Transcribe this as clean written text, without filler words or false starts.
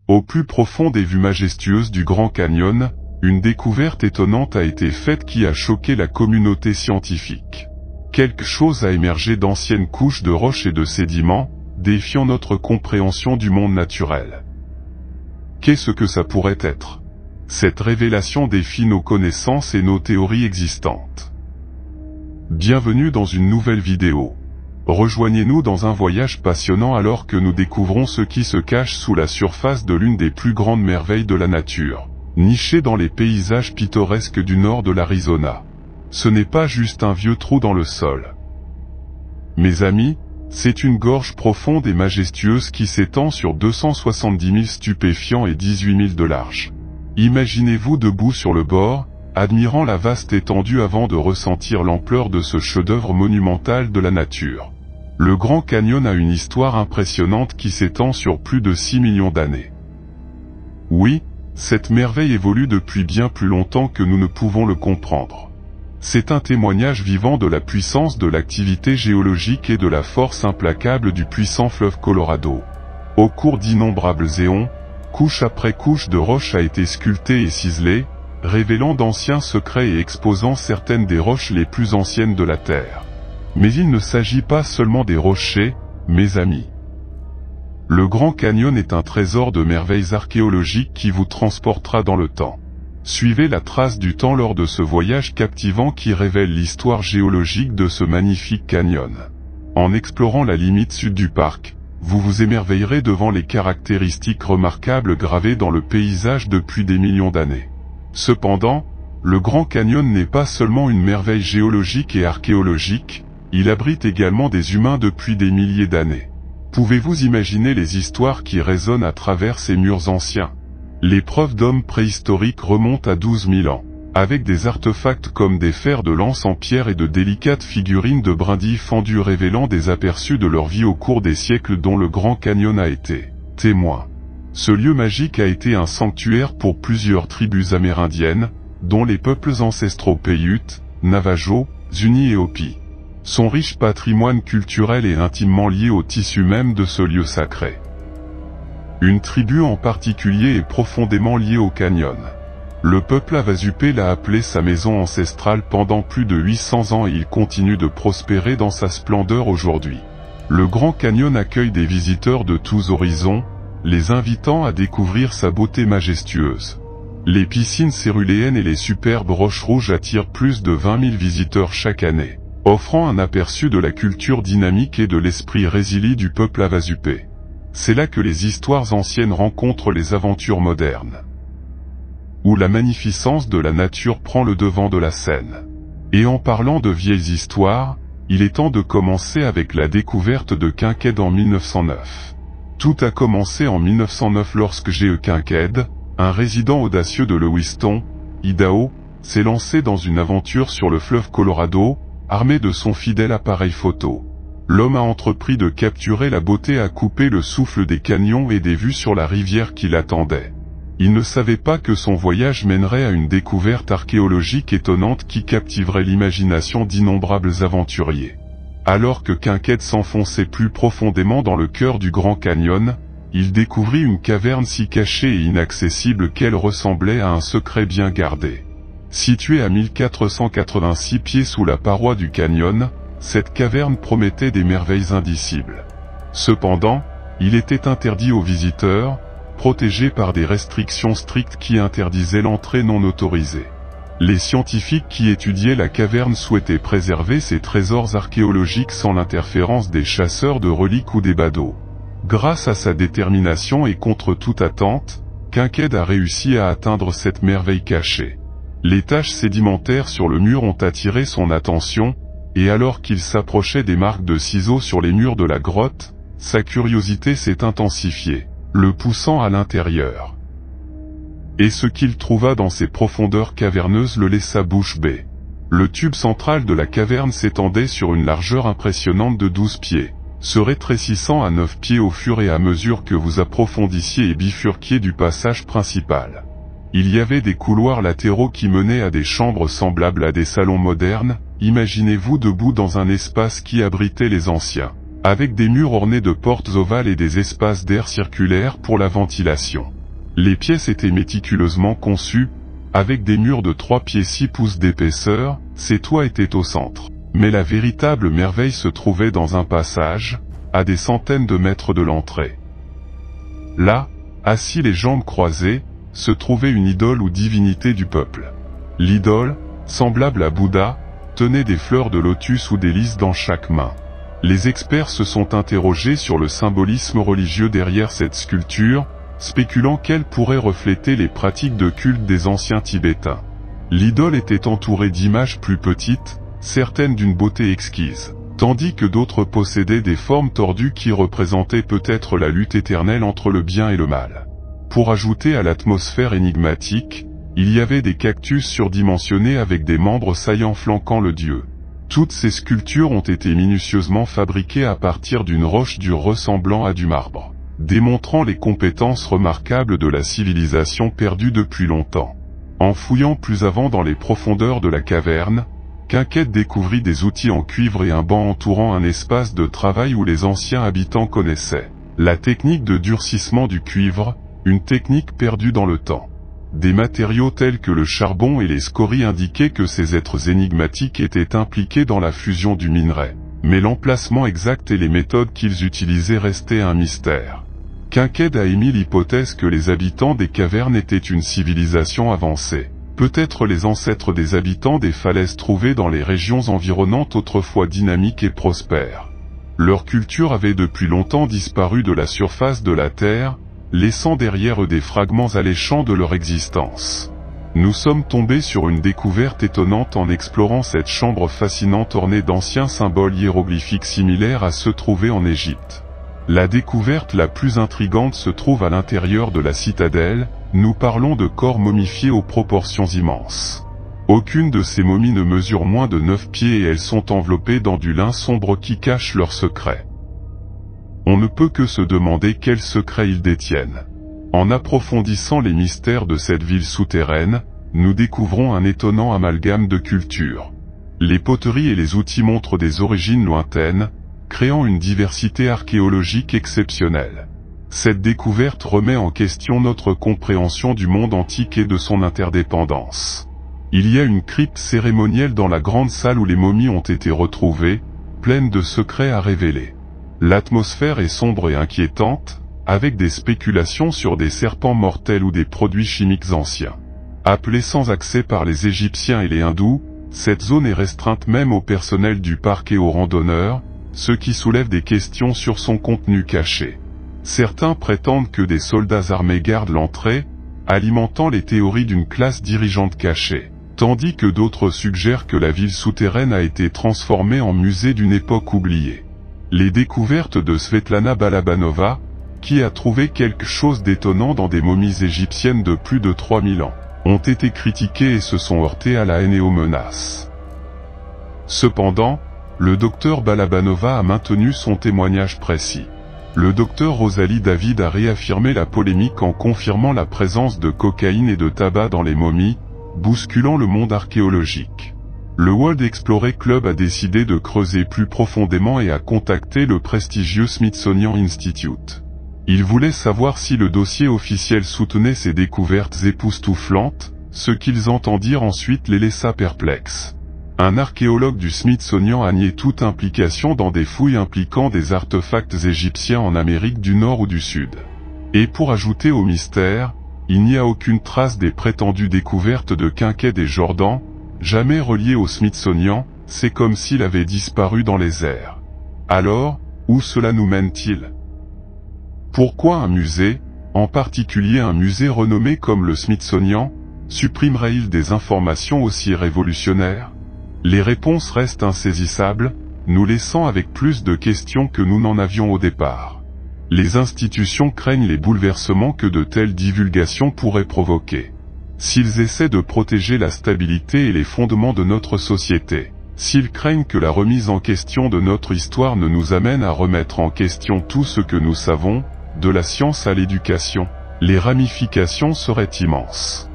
Au plus profond des vues majestueuses du Grand Canyon, une découverte étonnante a été faite qui a choqué la communauté scientifique. Quelque chose a émergé d'anciennes couches de roches et de sédiments, défiant notre compréhension du monde naturel. Qu'est-ce que ça pourrait être? Cette révélation défie nos connaissances et nos théories existantes. Bienvenue dans une nouvelle vidéo. Rejoignez-nous dans un voyage passionnant alors que nous découvrons ce qui se cache sous la surface de l'une des plus grandes merveilles de la nature, nichée dans les paysages pittoresques du nord de l'Arizona. Ce n'est pas juste un vieux trou dans le sol. Mes amis, c'est une gorge profonde et majestueuse qui s'étend sur 270 000 stupéfiants et 18 000 de large. Imaginez-vous debout sur le bord, admirant la vaste étendue avant de ressentir l'ampleur de ce chef-d'œuvre monumental de la nature. Le Grand Canyon a une histoire impressionnante qui s'étend sur plus de 6 millions d'années. Oui, cette merveille évolue depuis bien plus longtemps que nous ne pouvons le comprendre. C'est un témoignage vivant de la puissance de l'activité géologique et de la force implacable du puissant fleuve Colorado. Au cours d'innombrables éons, couche après couche de roches a été sculptée et ciselée, révélant d'anciens secrets et exposant certaines des roches les plus anciennes de la Terre. Mais il ne s'agit pas seulement des rochers, mes amis. Le Grand Canyon est un trésor de merveilles archéologiques qui vous transportera dans le temps. Suivez la trace du temps lors de ce voyage captivant qui révèle l'histoire géologique de ce magnifique canyon. En explorant la limite sud du parc, vous vous émerveillerez devant les caractéristiques remarquables gravées dans le paysage depuis des millions d'années. Cependant, le Grand Canyon n'est pas seulement une merveille géologique et archéologique, il abrite également des humains depuis des milliers d'années. Pouvez-vous imaginer les histoires qui résonnent à travers ces murs anciens? Les preuves d'hommes préhistoriques remontent à 12 000 ans, avec des artefacts comme des fers de lance en pierre et de délicates figurines de brindilles fendues révélant des aperçus de leur vie au cours des siècles dont le Grand Canyon a été témoin. Ce lieu magique a été un sanctuaire pour plusieurs tribus amérindiennes, dont les peuples ancestraux Paiutes, Navajo, Zuni et Hopi. Son riche patrimoine culturel est intimement lié au tissu même de ce lieu sacré. Une tribu en particulier est profondément liée au canyon. Le peuple Havasupé l'a appelé sa maison ancestrale pendant plus de 800 ans et il continue de prospérer dans sa splendeur aujourd'hui. Le Grand Canyon accueille des visiteurs de tous horizons, les invitant à découvrir sa beauté majestueuse. Les piscines céruléennes et les superbes roches rouges attirent plus de 20 000 visiteurs chaque année, offrant un aperçu de la culture dynamique et de l'esprit résilient du peuple Havasupé. C'est là que les histoires anciennes rencontrent les aventures modernes, où la magnificence de la nature prend le devant de la scène. Et en parlant de vieilles histoires, il est temps de commencer avec la découverte de Kincaid en 1909. Tout a commencé en 1909 lorsque G.E. Kincaid, un résident audacieux de Lewiston, Idaho, s'est lancé dans une aventure sur le fleuve Colorado, armé de son fidèle appareil photo. L'homme a entrepris de capturer la beauté à couper le souffle des canyons et des vues sur la rivière qui l'attendait. Il ne savait pas que son voyage mènerait à une découverte archéologique étonnante qui captiverait l'imagination d'innombrables aventuriers. Alors que Kincaid s'enfonçait plus profondément dans le cœur du Grand Canyon, il découvrit une caverne si cachée et inaccessible qu'elle ressemblait à un secret bien gardé. Située à 1486 pieds sous la paroi du canyon, cette caverne promettait des merveilles indicibles. Cependant, il était interdit aux visiteurs, protégé par des restrictions strictes qui interdisaient l'entrée non autorisée. Les scientifiques qui étudiaient la caverne souhaitaient préserver ces trésors archéologiques sans l'interférence des chasseurs de reliques ou des badauds. Grâce à sa détermination et contre toute attente, Kincaid a réussi à atteindre cette merveille cachée. Les taches sédimentaires sur le mur ont attiré son attention, et alors qu'il s'approchait des marques de ciseaux sur les murs de la grotte, sa curiosité s'est intensifiée, le poussant à l'intérieur. Et ce qu'il trouva dans ces profondeurs caverneuses le laissa bouche bée. Le tube central de la caverne s'étendait sur une largeur impressionnante de 12 pieds, se rétrécissant à 9 pieds au fur et à mesure que vous approfondissiez et bifurquiez du passage principal. Il y avait des couloirs latéraux qui menaient à des chambres semblables à des salons modernes, imaginez-vous debout dans un espace qui abritait les anciens, avec des murs ornés de portes ovales et des espaces d'air circulaires pour la ventilation. Les pièces étaient méticuleusement conçues, avec des murs de 3 pieds 6 pouces d'épaisseur, ces toits étaient au centre. Mais la véritable merveille se trouvait dans un passage, à des centaines de mètres de l'entrée. Là, assis les jambes croisées, se trouvait une idole ou divinité du peuple. L'idole, semblable à Bouddha, tenait des fleurs de lotus ou des lys dans chaque main. Les experts se sont interrogés sur le symbolisme religieux derrière cette sculpture, spéculant qu'elle pourrait refléter les pratiques de culte des anciens Tibétains. L'idole était entourée d'images plus petites, certaines d'une beauté exquise, tandis que d'autres possédaient des formes tordues qui représentaient peut-être la lutte éternelle entre le bien et le mal. Pour ajouter à l'atmosphère énigmatique, il y avait des cactus surdimensionnés avec des membres saillants flanquant le dieu. Toutes ces sculptures ont été minutieusement fabriquées à partir d'une roche dure ressemblant à du marbre, démontrant les compétences remarquables de la civilisation perdue depuis longtemps. En fouillant plus avant dans les profondeurs de la caverne, Quinquette découvrit des outils en cuivre et un banc entourant un espace de travail où les anciens habitants connaissaient la technique de durcissement du cuivre, une technique perdue dans le temps. Des matériaux tels que le charbon et les scories indiquaient que ces êtres énigmatiques étaient impliqués dans la fusion du minerai. Mais l'emplacement exact et les méthodes qu'ils utilisaient restaient un mystère. Quinquette a émis l'hypothèse que les habitants des cavernes étaient une civilisation avancée. Peut-être les ancêtres des habitants des falaises trouvées dans les régions environnantes autrefois dynamiques et prospères. Leur culture avait depuis longtemps disparu de la surface de la Terre, laissant derrière eux des fragments alléchants de leur existence. Nous sommes tombés sur une découverte étonnante en explorant cette chambre fascinante ornée d'anciens symboles hiéroglyphiques similaires à ceux trouvés en Égypte. La découverte la plus intrigante se trouve à l'intérieur de la citadelle. Nous parlons de corps momifiés aux proportions immenses. Aucune de ces momies ne mesure moins de 9 pieds et elles sont enveloppées dans du lin sombre qui cache leurs secrets. On ne peut que se demander quels secrets ils détiennent. En approfondissant les mystères de cette ville souterraine, nous découvrons un étonnant amalgame de cultures. Les poteries et les outils montrent des origines lointaines, créant une diversité archéologique exceptionnelle. Cette découverte remet en question notre compréhension du monde antique et de son interdépendance. Il y a une crypte cérémonielle dans la grande salle où les momies ont été retrouvées, pleine de secrets à révéler. L'atmosphère est sombre et inquiétante, avec des spéculations sur des serpents mortels ou des produits chimiques anciens. Appelée sans accès par les Égyptiens et les Hindous, cette zone est restreinte même au personnel du parc et aux randonneurs, ce qui soulève des questions sur son contenu caché. Certains prétendent que des soldats armés gardent l'entrée, alimentant les théories d'une classe dirigeante cachée, tandis que d'autres suggèrent que la ville souterraine a été transformée en musée d'une époque oubliée. Les découvertes de Svetlana Balabanova, qui a trouvé quelque chose d'étonnant dans des momies égyptiennes de plus de 3000 ans, ont été critiquées et se sont heurtées à la haine et aux menaces. Cependant, le docteur Balabanova a maintenu son témoignage précis. Le docteur Rosalie David a réaffirmé la polémique en confirmant la présence de cocaïne et de tabac dans les momies, bousculant le monde archéologique. Le World Explorer Club a décidé de creuser plus profondément et a contacté le prestigieux Smithsonian Institute. Il voulait savoir si le dossier officiel soutenait ces découvertes époustouflantes, ce qu'ils entendirent ensuite les laissa perplexes. Un archéologue du Smithsonian a nié toute implication dans des fouilles impliquant des artefacts égyptiens en Amérique du Nord ou du Sud. Et pour ajouter au mystère, il n'y a aucune trace des prétendues découvertes de Quinquette et Jordan, jamais reliées au Smithsonian, c'est comme s'il avait disparu dans les airs. Alors, où cela nous mène-t-il ? Pourquoi un musée, en particulier un musée renommé comme le Smithsonian, supprimerait-il des informations aussi révolutionnaires ? Les réponses restent insaisissables, nous laissant avec plus de questions que nous n'en avions au départ. Les institutions craignent les bouleversements que de telles divulgations pourraient provoquer. S'ils essaient de protéger la stabilité et les fondements de notre société, s'ils craignent que la remise en question de notre histoire ne nous amène à remettre en question tout ce que nous savons, de la science à l'éducation, les ramifications seraient immenses.